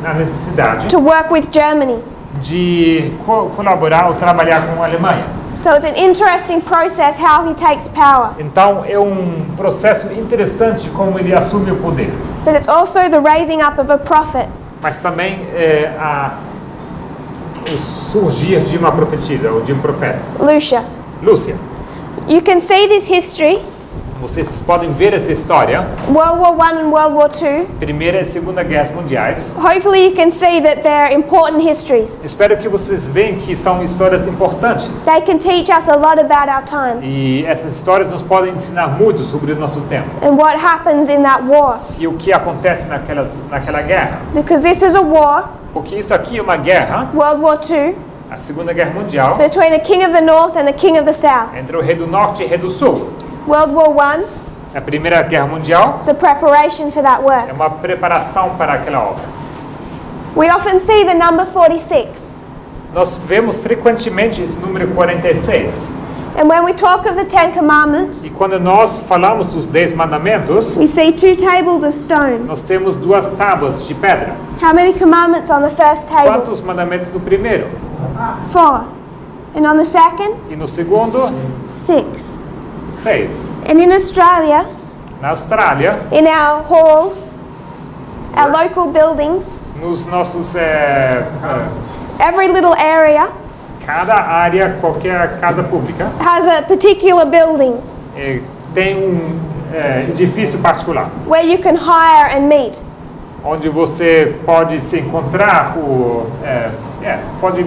a necessidade to work with Germany. de colaborar ou trabalhar com a Alemanha. So it's an interesting process how he takes power. Então é um processo interessante como ele assume o poder. But it's also the raising up of a prophet. Mas também o surgir de uma profetisa ou de um profeta. Lúcia, You can see this history, vocês podem ver essa história, World War I and World War II. Primeira e Segunda Guerras Mundiais. Hopefully you can see that they're important histories. Espero que vocês vejam que são histórias importantes. They can teach us a lot about our time E essas histórias nos podem ensinar muito sobre o nosso tempo. and what happens in that war. E o que acontece naquela guerra. Because this is a war, Porque isso aqui é uma guerra, World War II, a Segunda Guerra Mundial, between the King of the North and the King of the South. entre o rei do Norte e o rei do Sul. World War I A Primeira Guerra Mundial is a preparation for that é work. uma preparação para aquela obra. We often see the number 46. Nós vemos frequentemente esse número 46. And when we talk of the Ten Commandments, E quando nós falamos dos 10 mandamentos, we see two tables of stone. nós temos duas tábuas de pedra. How many commandments on the first table? Quantos mandamentos no primeiro? 4. And on the second? E no segundo, 6. 6. And in Australia, Na Austrália, in our halls, our local buildings, nos nossos every little area cada área, qualquer casa pública has a particular building tem edifício particular where you can hire and meet. onde você pode se encontrar pode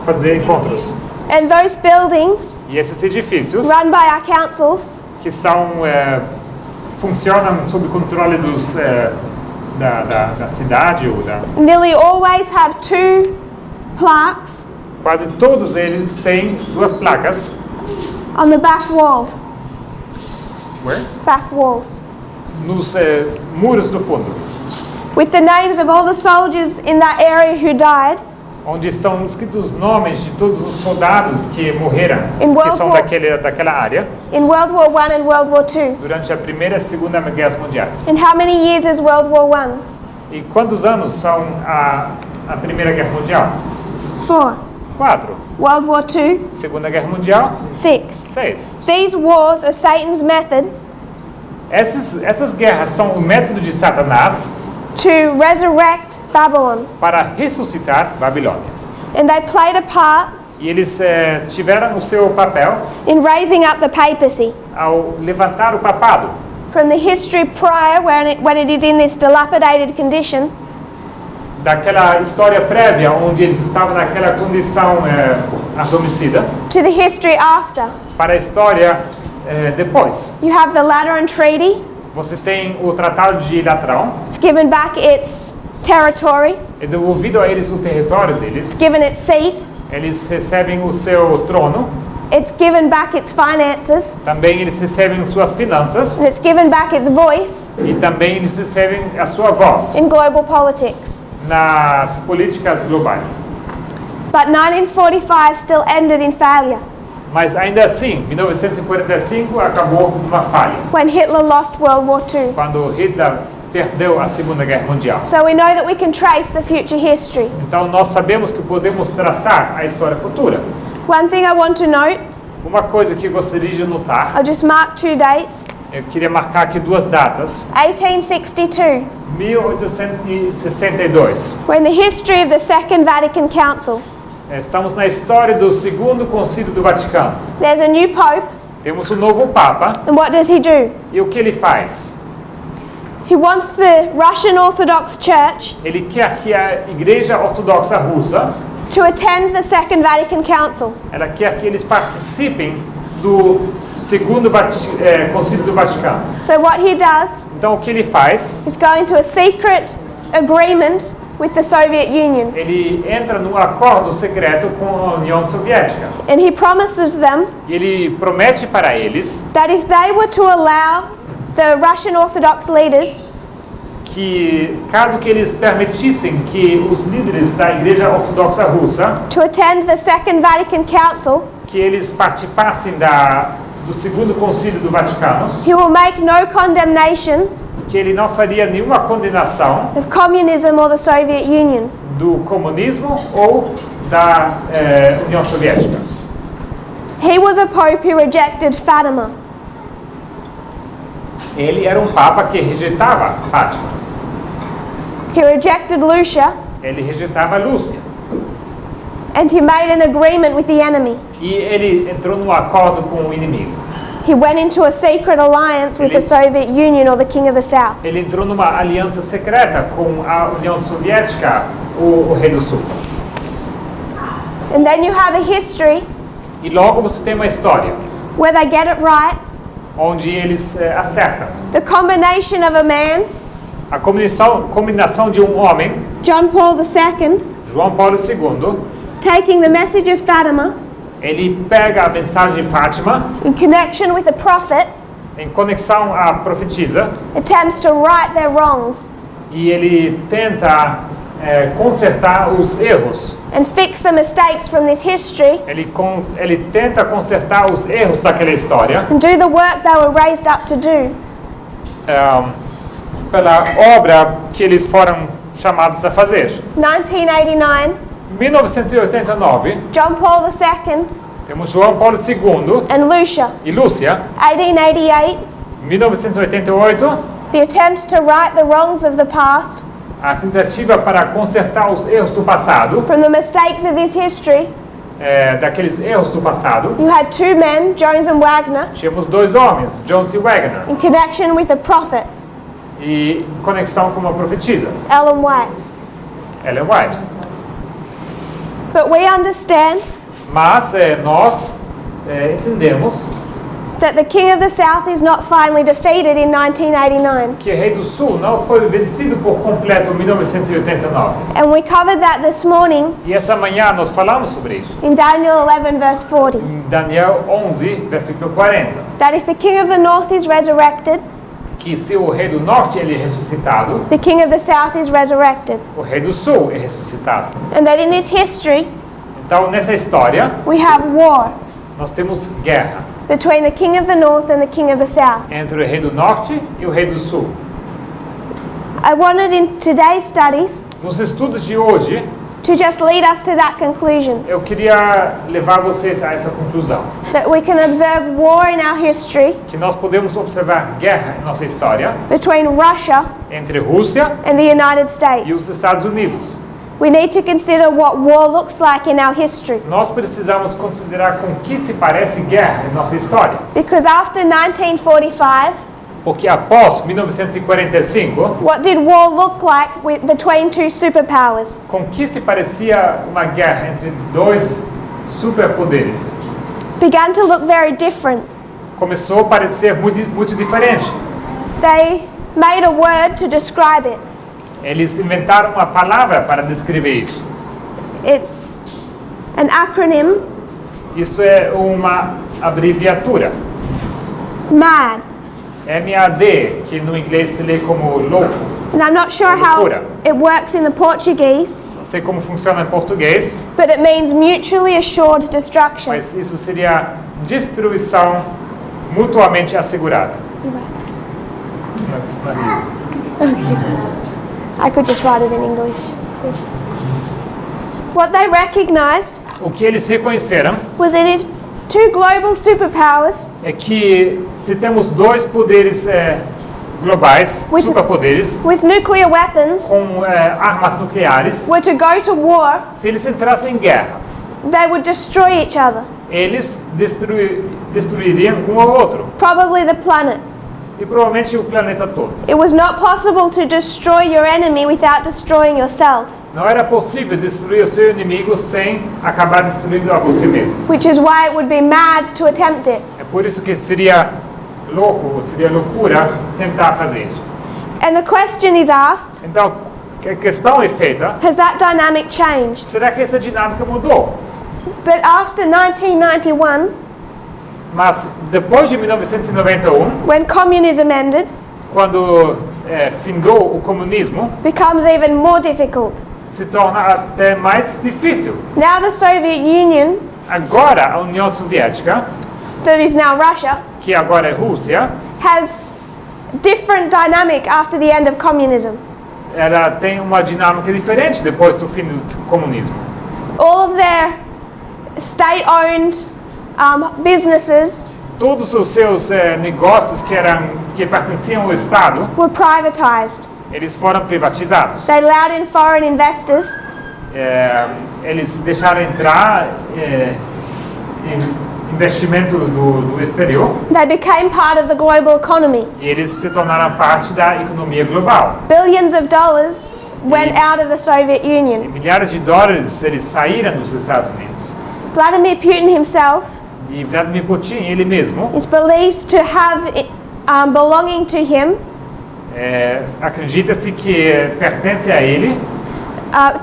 fazer encontros. And those buildings, E esses edifícios run by our councils, que funcionam sob controle da cidade ou nearly always have two plaques quase todos eles têm duas placas. on the back walls. Where? Back walls. Nos muros do fundo, With the names of all the soldiers in that area who died, onde são escritos os nomes de todos os soldados que morreram, In que World são War- daquela área, in World War I and World War II. durante a Primeira e Segunda Guerras Mundiais. And how many years is World War I? E quantos anos são a Primeira Guerra Mundial? 4. 4. World War II? Segunda Guerra Mundial? 6. 6. These wars are Satan's method Essas guerras são o método de Satanás to resurrect Babylon. para ressuscitar Babilônia. And they played a part E eles tiveram o seu papel in raising up the papacy. ao levantar o papado. From the history prior, when it is in this dilapidated condition, Daquela história prévia, onde eles estavam naquela condição adormecida, to the history after. para a história depois. You have the Lateran Treaty. Você tem o Tratado de Latrão, It's given back its territory. é devolvido a eles o território deles, It's given its seat. eles recebem o seu trono, It's given back its finances. também eles recebem suas finanças And it's given back its voice e também eles recebem a sua voz in global politics. nas políticas globais. But 1945 still ended in failure Mas ainda assim, 1945 acabou numa falha, when Hitler lost World War II. quando Hitler perdeu a Segunda Guerra Mundial. So we know that we can trace the future history. Então nós sabemos que podemos traçar a história futura. One thing I want to note, Uma coisa que eu gostaria de notar, I'll just mark two dates. eu queria marcar aqui duas datas. 1862, 1862. we're in the history of the Second Vatican Council. Estamos na história do Segundo Concílio do Vaticano. There's a new pope, Temos um novo Papa, and what does he do? e o que ele faz? He wants the Russian Orthodox Church Ele quer que a Igreja Ortodoxa Russa, to attend the Second Vatican Council. ela quer que eles participem do Segundo Concílio do Vaticano. So what he does Então o que ele faz? is go into a secret agreement with the Soviet Union. ele entra num acordo secreto com a União Soviética. And he promises them E ele promete para eles that if they were to allow the Russian Orthodox leaders que, caso que eles permitissem que os líderes da Igreja Ortodoxa Russa, to attend the Second Vatican Council, que eles participassem do Segundo Concílio do Vaticano, he will make no condemnation que ele não faria nenhuma condenação of communism or the Soviet Union. do comunismo ou da União Soviética. He was a pope who rejected Fatima. Ele era um papa que rejeitava Fátima. He rejected Lucia, Ele rejeitava Lúcia. and he made an agreement with the enemy. E ele entrou num acordo com o inimigo. He went into a secret alliance with the Soviet Union or the King of the South. Ele entrou numa aliança secreta com a União Soviética, o Rei do Sul. And then you have a history E logo você tem uma história where they get it right. onde eles acertam. The combination of a man, A combinação de um homem, John Paul II, João Paulo II, taking the message of Fatima ele pega a mensagem de Fátima in connection with a prophet, em conexão à profetisa attempts to right their wrongs e ele tenta consertar os erros. and fix the mistakes from this history Ele tenta consertar os erros daquela história and do the work they were raised up to do. pela obra que eles foram chamados a fazer. 1989, 1989, John Paul II temos João Paulo II and Lucia. e Lúcia. 1888, 1988, the attempt to right the wrongs of the past a tentativa para consertar os erros do passado, from the mistakes of this history. daqueles erros do passado. You had two men, Jones and Wagner, Tínhamos dois homens, Jones e Wagner, in connection with a prophet, e conexão com uma profetisa, Ellen White. Ellen White. But we understand Mas nós entendemos that the King of the South is not finally defeated in 1989. que o Rei do Sul não foi vencido por completo em 1989. And we covered that this morning E essa manhã nós falamos sobre isso. in Daniel 11, verse 40. Em Daniel 11, versículo 40. That if the King of the North is resurrected, Que se o Rei do Norte ele é ressuscitado, the King of the South is resurrected. o Rei do Sul é ressuscitado. And that in this history, Então, nessa história, we have war nós temos guerra between the King of the North and the King of the South. entre o Rei do Norte e o Rei do Sul. I wanted in today's studies Nos estudos de hoje, to just lead us to that conclusion, eu queria levar vocês a essa conclusão. that we can observe war in our history Que nós podemos observar guerra em nossa história between Russia entre Rússia and the United e States. os Estados Unidos. We need to consider what war looks like in our history, Nós precisamos considerar com que se parece guerra em nossa história. because after 1945, Porque após 1945, what did war look like between two superpowers? com que se parecia uma guerra entre dois superpoderes? Began to look very different. Começou a parecer muito diferente. They made a word to describe it. Eles inventaram uma palavra para descrever isso. It's an acronym, Isso é uma abreviatura. MAD. MAD, que no inglês se lê como louco. And I'm not sure how Loucura. it works in the Portuguese, Não sei como funciona em português, but it means mutually assured destruction. mas isso seria destruição mutuamente assegurada. I could just write it in English. What they recognized O que eles reconheceram was that if two global superpowers é que se temos dois poderes globais, With- superpoderes, with nuclear weapons com armas nucleares, were to go to war, se eles entrassem em guerra, they would destroy each other, eles destruiriam um ao outro, probably the planet. e provavelmente o planeta todo. It was not possible to destroy your enemy without destroying yourself, Não era possível destruir o seu inimigo sem acabar destruindo a você mesmo. which is why it would be mad to attempt it. É por isso que seria louco, seria loucura tentar fazer isso. And the question is asked, Então, A questão é feita, has that dynamic changed? será que essa dinâmica mudou? But after 1991, Mas depois de 1991, when communism ended, quando findou o comunismo, becomes even more difficult. se torna até mais difícil. Now the Soviet Union, Agora a União Soviética, that is now Russia, que agora é Rússia, has different dynamic after the end of communism. ela tem uma dinâmica diferente depois do fim do comunismo. All of their state-owned businesses Todos os seus negócios que pertenciam ao Estado, were privatized. eles foram privatizados. They allowed in foreign investors, Eles deixaram entrar investimento do exterior they became part of the global economy. e eles se tornaram parte da economia global. Billions of dollars went out of the Soviet E Union. milhares de dólares eles saíram dos Estados Unidos. Vladimir Putin himself E Vladimir Putin, ele mesmo, is believed to have belonging to him acredita-se que pertence a ele,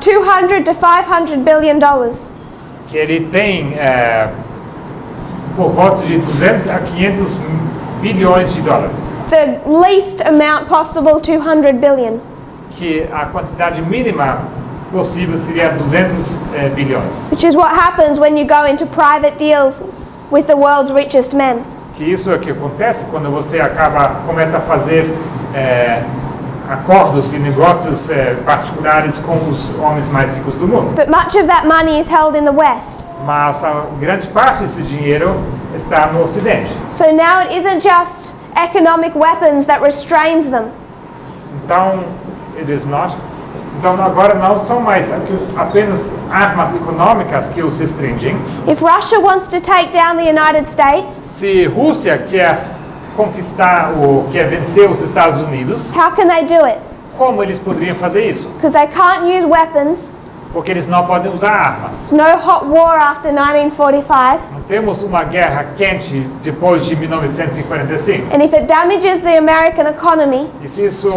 200 to 500 billion dollars. que ele tem por volta de 200 a 500 bilhões de dólares. The least amount possible, 200 billion. Que a quantidade mínima possível seria 200 bilhões. Which is what happens when you go into private deals with the world's richest men. Que isso é que acontece quando você começa a fazer acordos e negócios particulares com os homens mais ricos do mundo. But much of that money is held in the West. Mas a grande parte desse dinheiro está no Ocidente. So now it isn't just economic weapons that restrains them. Então, it is not. Então agora não são mais apenas armas econômicas que os restringem. If Russia wants to take down the United States, Se Rússia quer conquistar ou quer vencer os Estados Unidos, how can they do it? como eles poderiam fazer isso? Because they can't use weapons. Porque eles não podem usar armas. There's no hot war after 1945. Não temos uma guerra quente depois de 1945. And if it damages the American economy, E se isso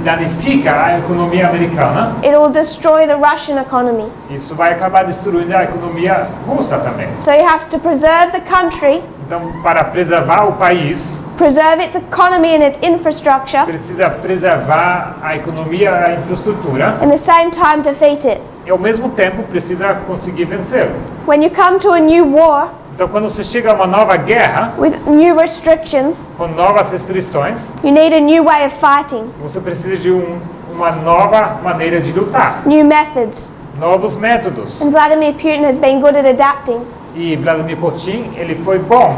danifica a economia americana, it will destroy the Russian economy. isso vai acabar destruindo a economia russa também. So you have to preserve the country, Então, para preservar o país, preserve its economy and its infrastructure, precisa preservar a economia e a infraestrutura and at the same time defeat it. e, ao mesmo tempo, precisa conseguir vencê-lo. When you come to a new war Então, quando você chega a uma nova guerra, with new restrictions, com novas restrições, you need a new way of fighting, você precisa de uma nova maneira de lutar, new methods. novos métodos. And Vladimir Putin has been good at adapting. E Vladimir Putin, ele foi bom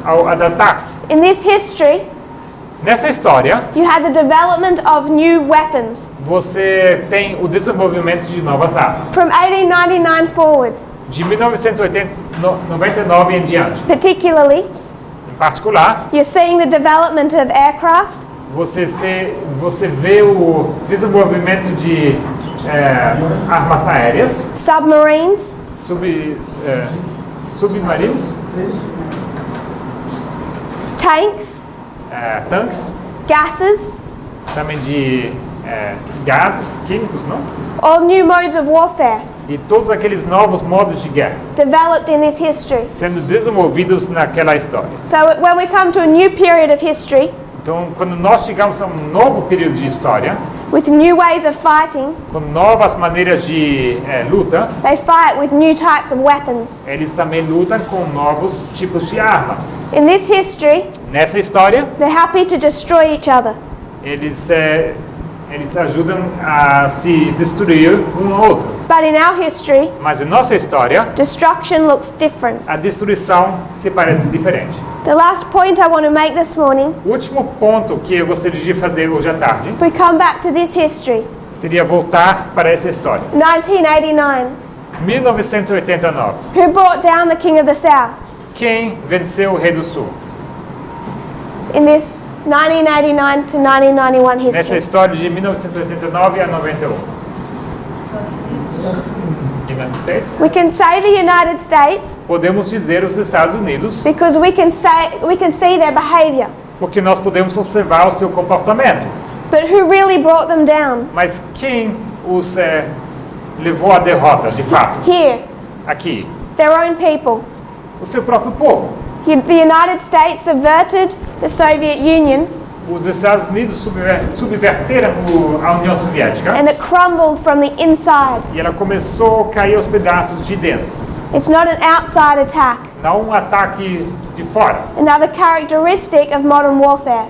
ao adaptar-se. In this history, Nessa história, you had the development of new weapons. você tem o desenvolvimento de novas armas. From 1899 forward, De 1999 em diante, particularly, em particular, you're seeing the development of aircraft, você vê o desenvolvimento de armas aéreas, submarines, submarinos, tanks, tanques, gases, também de gases químicos, não? all new modes of warfare E todos aqueles novos modos de guerra developed in this history. sendo desenvolvidos naquela história. So when we come to a new period of history Então, quando nós chegamos a um novo período de história, with new ways of fighting, com novas maneiras de luta, they fight with new types of weapons. eles também lutam com novos tipos de armas. In this history, Nessa história, they're happy to destroy each other. eles ajudam a se destruir um ao outro. But in our history, Mas em nossa história, destruction looks different. a destruição se parece diferente. The last point I want to make this morning, O último ponto que eu gostaria de fazer hoje à tarde if we come back to this history, seria voltar para essa história. 1989, 1989. who brought down the King of the South? Quem venceu o Rei do Sul? In this 1989 to 1991 Nessa history. história de 1989 a 91. United States. We can say the United States Podemos dizer os Estados Unidos because we can see their behavior. porque nós podemos observar o seu comportamento. But who really brought them down? Mas quem os levou à derrota, de fato? Here, Aqui, their own people. o seu próprio povo. The United States subverted the Soviet Union Os Estados Unidos subverteram a União Soviética and it crumbled from the inside. e ela começou a cair aos pedaços de dentro. It's not an outside attack. Não um ataque de fora. Another characteristic of modern warfare.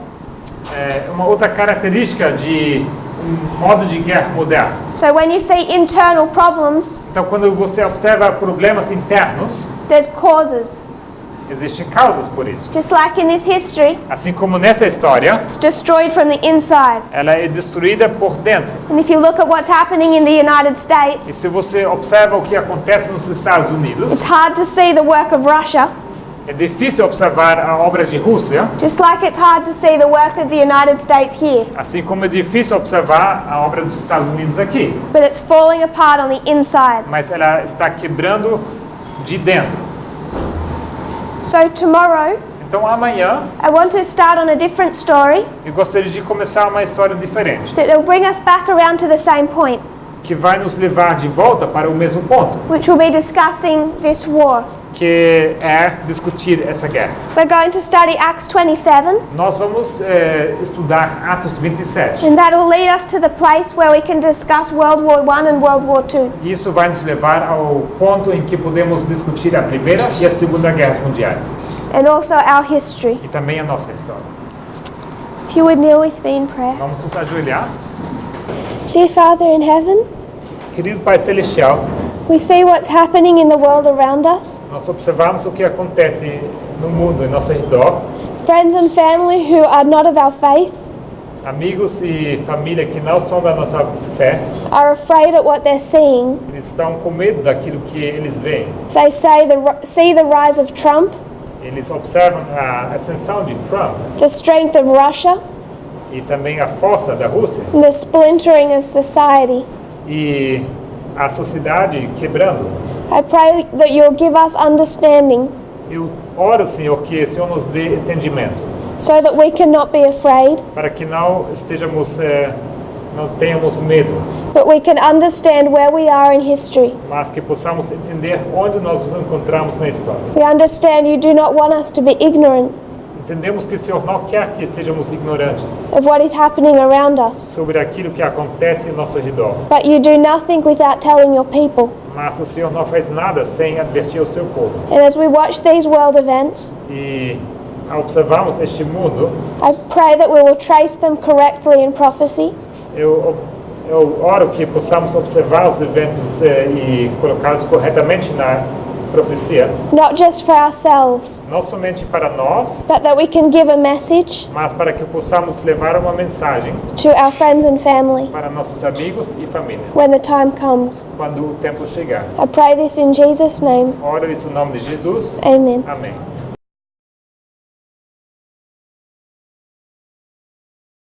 É uma outra característica de um modo de guerra moderno. So when you see internal problems, Então, quando você observa problemas internos, there's causes. existem causas por isso. Just like in this history, Assim como nessa história, it's destroyed from the inside. ela é destruída por dentro. And if you look at what's happening in the United E States, se você observa o que acontece nos Estados Unidos, it's hard to see the work of Russia, é difícil observar a obra de Rússia, just like it's hard to see the work of the United States here. assim como é difícil observar a obra dos Estados Unidos aqui. But it's falling apart on the inside. Mas ela está quebrando de dentro. So tomorrow, Então amanhã I want to start on a different story eu gostaria de começar uma história diferente, that will bring us back around to the same point, que vai nos levar de volta para o mesmo ponto, which will be discussing this war. que é discutir essa guerra. We're going to study Acts 27, Nós vamos estudar Atos 27. and that will lead us to the place where we can discuss World War I and World War II. E isso vai nos levar ao ponto em que podemos discutir a Primeira e a Segunda Guerras Mundiais. And also our history. E também a nossa história. If you would kneel with me in prayer. Vamos nos ajoelhar. Dear Father in heaven, Querido Pai Celestial, we see what's happening in the world around us. nós observamos o que acontece no mundo, em nosso redor. Friends and family who are not of our faith Amigos e família que não são da nossa fé, are afraid at what they're seeing. eles estão com medo daquilo que eles veem. They see the rise of Trump, Eles observam a ascensão de Trump the strength of Russia, e também a força da Rússia and the splintering of society. e a sociedade quebrando. I pray that you'll give us understanding Eu oro, Senhor, que o Senhor nos dê entendimento, so that we cannot be afraid, para que não não tenhamos medo, but we can understand where we are in history. mas que possamos entender onde nós nos encontramos na história. We understand you do not want us to be ignorant Entendemos que o Senhor não quer que sejamos ignorantes of what is happening around us, sobre aquilo que acontece ao nosso redor, but you do nothing without telling your people. mas o Senhor não faz nada sem advertir o seu povo. And as we watch these world events, E ao observarmos este mundo, I pray that we will trace them correctly in prophecy, eu oro que possamos observar os eventos e colocá-los corretamente na profecia, not just for ourselves, não somente para nós, but that we can give a message mas para que possamos levar uma mensagem to our friends and family para nossos amigos e família, when the time comes. quando o tempo chegar. I pray this in Jesus' name. Oro isso em nome de Jesus. Amen. Amém.